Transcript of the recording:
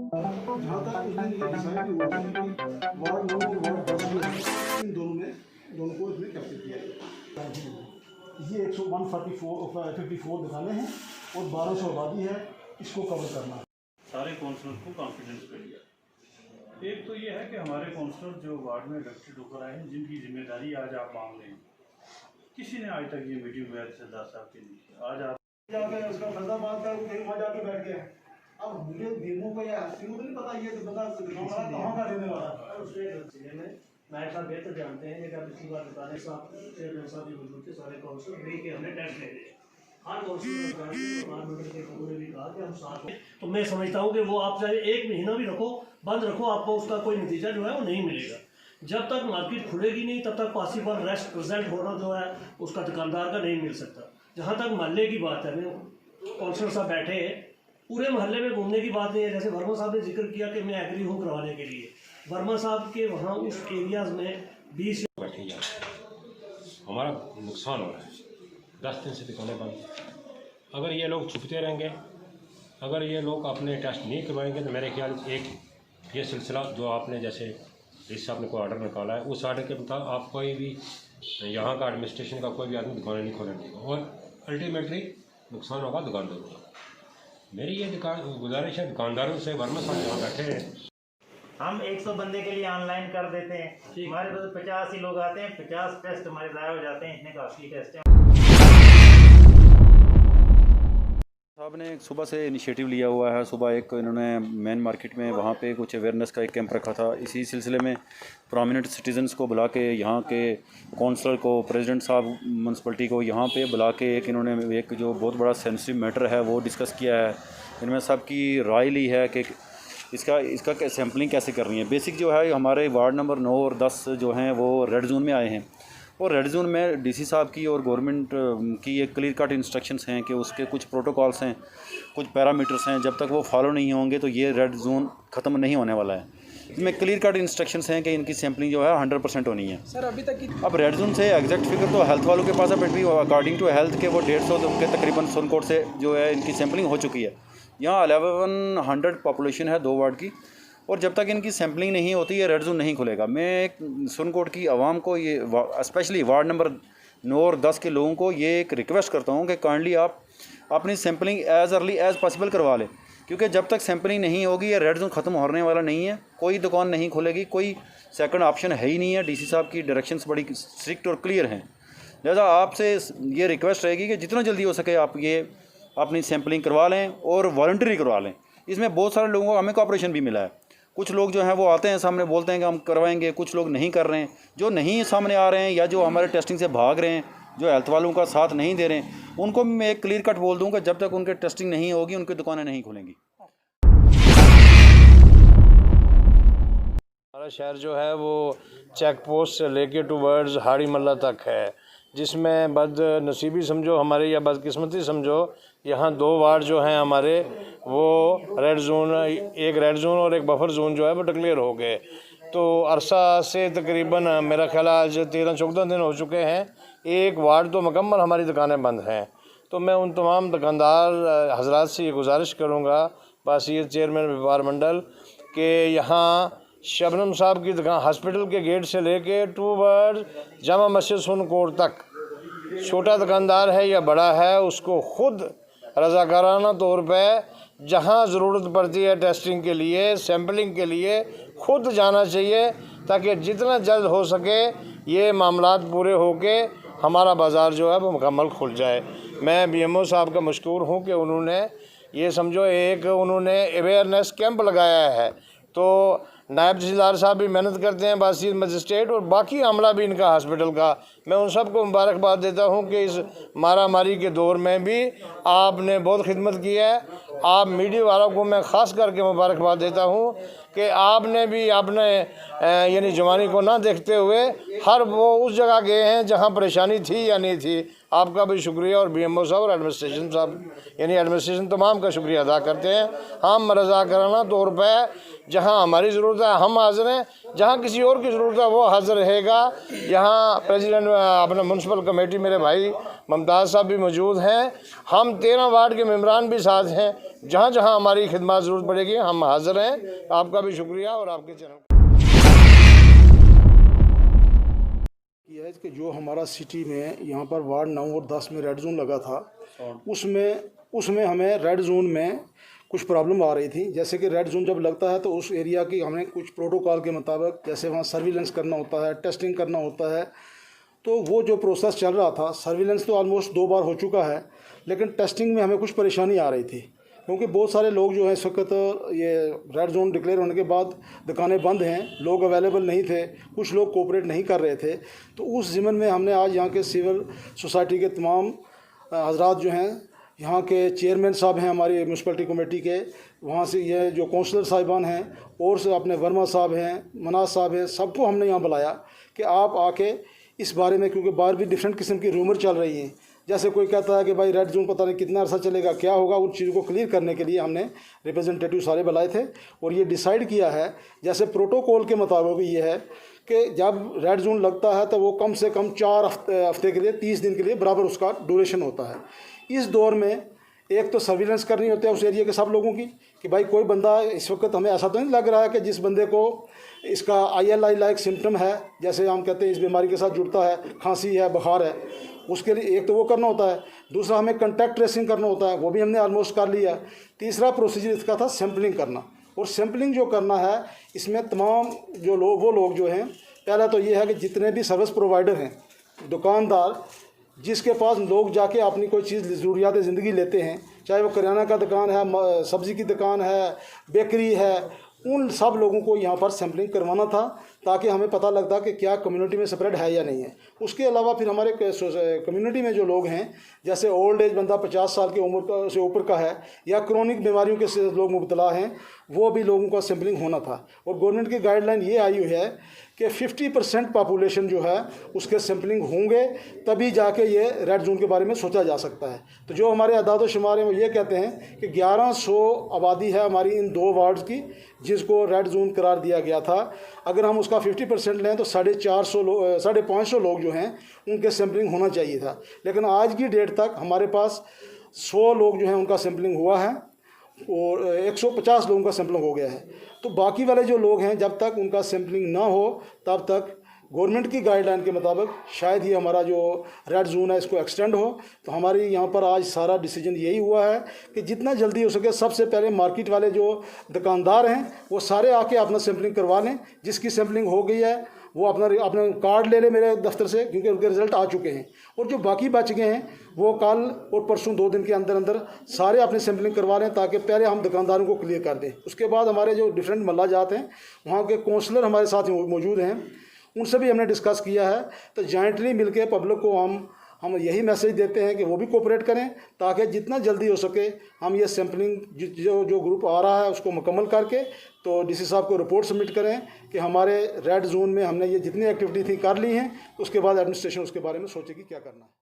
जहाँ तक ये डिसाइड हुआ है कि वार्ड 9 और वार्ड 10 जो है इन दोनों को इसमें कैप्चर किया है। ये 154 दुकानें हैं और 1200 आबादी है, इसको कवर करना। सारे काउंसलर को कॉन्फिडेंस पे लिया। एक तो ये है कि हमारे काउंसलर जो वार्ड में इलेक्टेड होकर आए हैं, जिनकी जिम्मेदारी आज आप मांग लें, किसी ने आज तक ये मीटिंग हुआ सरदार साहब के लिए। आज आप जाके उसका बंदा बात कर कहीं वहाँ जाके बैठ गया। अब मुझे डेमो को या हस्ती को नहीं पता ये तो बंदा कहाँ का रहने वाला है। नायब साहब बेहतर जानते हैं, जब पिछली बार बताने साहब चेयरमैन साहब भी मौजूद थे, सारे काउंसलर मिल के हमने टेस्ट ले लिए। हर काउंसलर ने भी कहा कि हम साथ हैं। तो मैं समझता हूँ कि वो आप चाहे 1 महीना भी रखो, बंद रखो, आपको उसका कोई नतीजा जो है वो नहीं मिलेगा। जब तक मार्केट खुलेगी नहीं तब तक पॉसिबल रेस्ट रिजल्ट होना जो है उसका दुकानदार का नहीं मिल सकता। जहाँ तक मोहल्ले की बात है, काउंसलर साहब बैठे हैं, पूरे मोहल्ले में घूमने की बात नहीं है। जैसे वर्मा साहब ने जिक्र किया कि मैं एग्री हूँ करवाने के लिए, वर्मा साहब के वहाँ उस एरियाज में 20 बैठे जा हमारा नुकसान हो रहा है। 10 दिन से दुकानें बंद। अगर ये लोग छुपते रहेंगे, अगर ये लोग अपने टेस्ट नहीं करवाएंगे तो मेरे ख्याल एक ये सिलसिला जो आपने जैसे इस साहब ने कोई ऑर्डर निकाला है, उस ऑर्डर के मुताबिक आप कोई भी यहाँ का एडमिनिस्ट्रेशन का कोई भी आदमी दुकानें नहीं खोलेंगे और अल्टीमेटली नुकसान होगा दुकानदारों का। मेरी ये गुजारिश है दुकानदारों से, वर्मा साहब यहाँ बैठे हैं, हम 100 बंदे के लिए ऑनलाइन कर देते हैं, हमारे पास 50 ही लोग आते हैं, 50 टेस्ट हमारे ज़ाया हो जाते हैं, इतने कॉस्टली टेस्ट हैं। साहब ने सुबह से इनिशिएटिव लिया हुआ है। सुबह एक इन्होंने मेन मार्केट में वहाँ पे कुछ अवेयरनेस का एक कैंप रखा था। इसी सिलसिले में प्रोमिनेंट सिटीजन्स को बुला के, यहाँ के काउंसलर को, प्रेसिडेंट साहब म्यूनसिपलिटी को यहाँ पे बुला के एक इन्होंने एक जो बहुत बड़ा सेंसिटिव मैटर है वो डिस्कस किया है। इनमें सबकी राय ली है कि इसका सैम्पलिंग कैसे करनी है। बेसिक जो है हमारे वार्ड नंबर 9 और 10 जो हैं वो रेड जोन में आए हैं और रेड जोन में डीसी साहब की और गवर्नमेंट की एक क्लियर कट इंस्ट्रक्शंस हैं कि उसके कुछ प्रोटोकॉल्स हैं, कुछ पैरामीटर्स हैं, जब तक वो फॉलो नहीं होंगे तो ये रेड जोन ख़त्म नहीं होने वाला है। इसमें क्लियर कट इंस्ट्रक्शंस हैं कि इनकी सैम्पलिंग जो है 100% होनी है। सर अभी तक अब रेड जोन से एग्जैक्ट फिगर तो हेल्थ वालों के पास है, बट भी अकॉर्डिंग टू हेल्थ के वो 150 के तकरीबन सुरनकोट से जो है इनकी सैम्पलिंग हो चुकी है। यहाँ 1100 पॉपुलेशन है 2 वार्ड की, और जब तक इनकी सैम्पलिंग नहीं होती है रेड जोन नहीं खुलेगा। मैं सुरनकोट की आवाम को ये स्पेशली वार्ड नंबर 9 और 10 के लोगों को ये एक रिक्वेस्ट करता हूँ कि काइंडली आप अपनी sampling as early as possible करवा लें, क्योंकि जब तक सैम्पलिंग नहीं होगी ये रेड जोन ख़त्म होने वाला नहीं है। कोई दुकान नहीं खुलेगी, कोई सेकंड ऑप्शन है ही नहीं है। डीसी साहब की डायरेक्शंस बड़ी स्ट्रिक्ट और क्लियर हैं। लिहाजा आपसे ये रिक्वेस्ट रहेगी कि जितना जल्दी हो सके आप ये अपनी सैम्पलिंग करवा लें और वॉलंटरी करवा लें। इसमें बहुत सारे लोगों को हमें कोऑपरेशन भी मिला है। कुछ लोग जो हैं वो आते हैं सामने, बोलते हैं कि हम करवाएंगे, कुछ लोग नहीं कर रहे हैं। जो नहीं सामने आ रहे हैं या जो हमारे टेस्टिंग से भाग रहे हैं, जो हेल्थ वालों का साथ नहीं दे रहे हैं, उनको मैं एक क्लियर कट बोल दूंगा जब तक उनके टेस्टिंग नहीं होगी उनकी दुकानें नहीं खुलेंगी। हमारा शहर जो है वो चेक पोस्ट से लेके टूवर्ड्स हाड़ी मल्ला तक है, जिसमें बदनसीबी समझो हमारे या बदकिस्मती समझो, यहाँ 2 वार्ड जो हैं हमारे वो रेड जोन, एक रेड जोन और एक बफर जोन जो है वो डिक्लेयर हो गए। तो अरसा से तकरीबन मेरा ख्याल आज 13-14 दिन हो चुके हैं, एक वार्ड तो मुकम्मल हमारी दुकानें बंद हैं। तो मैं उन तमाम दुकानदार हजरात से ये गुजारिश करूँगा, बासियत चेयरमैन व्यापार मंडल, के यहाँ शबनम साहब की दुकान हॉस्पिटल के गेट से लेके टूवर्ड्स जामा मस्जिद सुरनकोट तक, छोटा दुकानदार है या बड़ा है, उसको खुद रज़ाकाराना तौर पे जहाँ ज़रूरत पड़ती है टेस्टिंग के लिए, सैम्पलिंग के लिए खुद जाना चाहिए, ताकि जितना जल्द हो सके ये मामलात पूरे होके हमारा बाज़ार जो है वो मुकम्मल खुल जाए। मैं BMO साहब का मशकूर हूँ कि उन्होंने ये समझो एक उन्होंने अवेयरनेस कैंप लगाया है। तो नायब तहसीलदार साहब भी मेहनत करते हैं, बासियत मजिस्ट्रेट और बाकी अमला भी इनका हॉस्पिटल का, मैं उन सबको मुबारकबाद देता हूं कि इस मारामारी के दौर में भी आपने बहुत खिदमत की है। आप मीडिया वालों को मैं ख़ास करके मुबारकबाद देता हूं कि आपने भी अपने यानी जवानी को ना देखते हुए हर वो उस जगह गए हैं जहां परेशानी थी या नहीं थी। आपका भी शुक्रिया और BMO साहब और एडमिनिस्ट्रेशन साहब यानी एडमिनिस्ट्रेशन तमाम का शुक्रिया अदा करते हैं। हम रज़ाकाराना तौर पर जहां हमारी ज़रूरत है हम हाज़िर हैं, जहां किसी और की ज़रूरत है वो हाज़िर रहेगा। यहाँ प्रेसिडेंट अपना म्यूनसिपल कमेटी मेरे भाई मुमताज़ साहब भी मौजूद हैं। हम 13 वार्ड के मेम्बरान भी साथ हैं। जहाँ जहाँ हमारी खिदमत ज़रूरत पड़ेगी हम हाज़िर हैं। आपका भी शुक्रिया और आपके चैनल यह है कि जो हमारा सिटी में यहाँ पर वार्ड 9 और 10 में रेड जोन लगा था, उसमें हमें रेड जोन में कुछ प्रॉब्लम आ रही थी। जैसे कि रेड जोन जब लगता है तो उस एरिया की हमें कुछ प्रोटोकॉल के मुताबिक जैसे वहाँ सर्विलेंस करना होता है, टेस्टिंग करना होता है, तो वो जो प्रोसेस चल रहा था, सर्विलेंस तो ऑलमोस्ट 2 बार हो चुका है, लेकिन टेस्टिंग में हमें कुछ परेशानी आ रही थी क्योंकि बहुत सारे लोग जो हैं इस वक्त ये रेड जोन डिक्लेयर होने के बाद दुकानें बंद हैं, लोग अवेलेबल नहीं थे, कुछ लोग कोऑपरेट नहीं कर रहे थे। तो उस ज़िम्मन में हमने आज यहाँ के सिविल सोसाइटी के तमाम हजरात जो हैं, यहाँ के चेयरमैन साहब हैं हमारी म्यूनसिपलिटी कमेटी के, वहाँ से ये जो काउंसलर साहिबान हैं और से अपने वर्मा साहब हैं, मनाज साहब हैं, सबको हमने यहाँ बुलाया कि आप आके इस बारे में, क्योंकि बाहर भी डिफरेंट किस्म की रूमर चल रही हैं, जैसे कोई कहता है कि भाई रेड जोन पता नहीं कितना अर्सा चलेगा, क्या होगा, उन चीज़ों को क्लियर करने के लिए हमने रिप्रेजेंटेटिव सारे बुलाए थे और ये डिसाइड किया है जैसे प्रोटोकॉल के मुताबिक ये है कि जब रेड जोन लगता है तो वो कम से कम 4 हफ्ते के लिए 30 दिन के लिए बराबर उसका ड्यूरेशन होता है। इस दौर में एक तो सर्विलेंस करनी होती है उस एरिया के सब लोगों की कि भाई कोई बंदा इस वक्त हमें ऐसा तो नहीं लग रहा है कि जिस बंदे को इसका ILI लाइक सिम्टम है, जैसे हम कहते हैं इस बीमारी के साथ जुड़ता है, खांसी है, बुखार है, उसके लिए एक तो वो करना होता है, दूसरा हमें कंटैक्ट ट्रेसिंग करना होता है, वो भी हमने ऑलमोस्ट कर लिया। तीसरा प्रोसीजर इसका था सैम्पलिंग करना, और सैम्पलिंग जो करना है इसमें तमाम जो लोग जो हैं, पहला तो ये है कि जितने भी सर्विस प्रोवाइडर हैं, दुकानदार, जिसके पास लोग जाके अपनी कोई चीज़ ज़रूरियात ज़िंदगी लेते हैं, चाहे वो किराना का दुकान है, सब्ज़ी की दुकान है, बेकरी है, उन सब लोगों को यहाँ पर सैम्पलिंग करवाना था ताकि हमें पता लगता कि क्या कम्युनिटी में स्प्रेड है या नहीं है। उसके अलावा फिर हमारे कम्युनिटी में जो लोग हैं, जैसे ओल्ड एज बंदा 50 साल की उम्र से ऊपर का है या क्रोनिक बीमारियों के लोग मुब्तला हैं, वो भी लोगों का सैम्पलिंग होना था। और गवर्नमेंट की गाइडलाइन ये आई हुई है कि 50% पॉपुलेशन जो है उसके सैम्पलिंग होंगे, तभी जाके ये रेड जोन के बारे में सोचा जा सकता है। तो जो हमारे अदाद शुमार हैं वो ये कहते हैं कि 1100 आबादी है हमारी इन 2 वार्ड्स की जिसको रेड जोन करार दिया गया था। अगर हम उसका 50% लें तो 550 लोग जो हैं उनके सैम्पलिंग होना चाहिए था, लेकिन आज की डेट तक हमारे पास 100 लोग जो हैं उनका सैम्पलिंग हुआ है और 150 लोगों का सैम्पलिंग हो गया है। तो बाकी वाले जो लोग हैं जब तक उनका सैम्पलिंग ना हो तब तक गवर्नमेंट की गाइडलाइन के मुताबिक शायद ही हमारा जो रेड जोन है इसको एक्सटेंड हो। तो हमारी यहाँ पर आज सारा डिसीजन यही हुआ है कि जितना जल्दी हो सके सबसे पहले मार्केट वाले जो दुकानदार हैं वो सारे आके अपना सैम्पलिंग करवा लें। जिसकी सैम्पलिंग हो गई है वो अपना कार्ड ले ले मेरे दफ्तर से, क्योंकि उनके रिज़ल्ट आ चुके हैं। और जो बाकी बच गए हैं वो कल और परसों 2 दिन के अंदर अंदर सारे अपनी सैम्पलिंग करवा लें ताकि पहले हम दुकानदारों को क्लियर कर दें। उसके बाद हमारे जो डिफरेंट मल्ला जात हैं वहाँ के काउंसलर हमारे साथ मौजूद हैं, उनसे भी हमने डिस्कस किया है। तो जॉइंटली मिलके पब्लिक को हम यही मैसेज देते हैं कि वो भी कोऑपरेट करें ताकि जितना जल्दी हो सके हम ये सैम्पलिंग जो ग्रुप आ रहा है उसको मुकम्मल करके तो डीसी साहब को रिपोर्ट सबमिट करें कि हमारे रेड जोन में हमने ये जितनी एक्टिविटी थी कर ली हैं। उसके बाद एडमिनिस्ट्रेशन उसके बारे में सोचेगी क्या करना है।